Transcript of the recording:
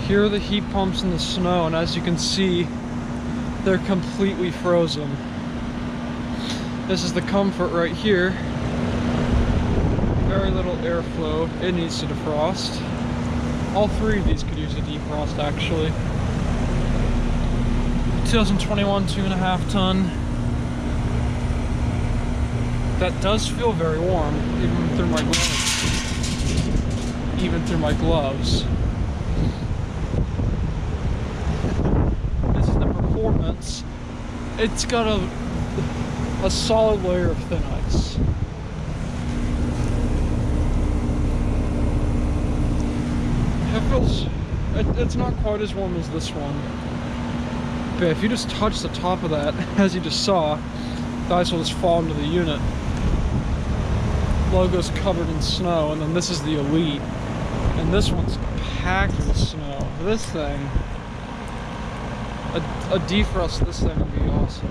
Here are the heat pumps in the snow, and as you can see, they're completely frozen. This is the comfort right here. Very little airflow. It needs to defrost. All three of these could use a defrost, actually. 2021 2.5 ton. That does feel very warm, even through my gloves. Even through my gloves. This is the performance. It's got a solid layer of thin ice. It feels, it's not quite as warm as this one. But if you just touch the top of that, as you just saw, the ice will just fall into the unit. Logo's covered in snow, and then this is the Elite. And this one's packed with snow. This thing, a defrost, this thing would be awesome.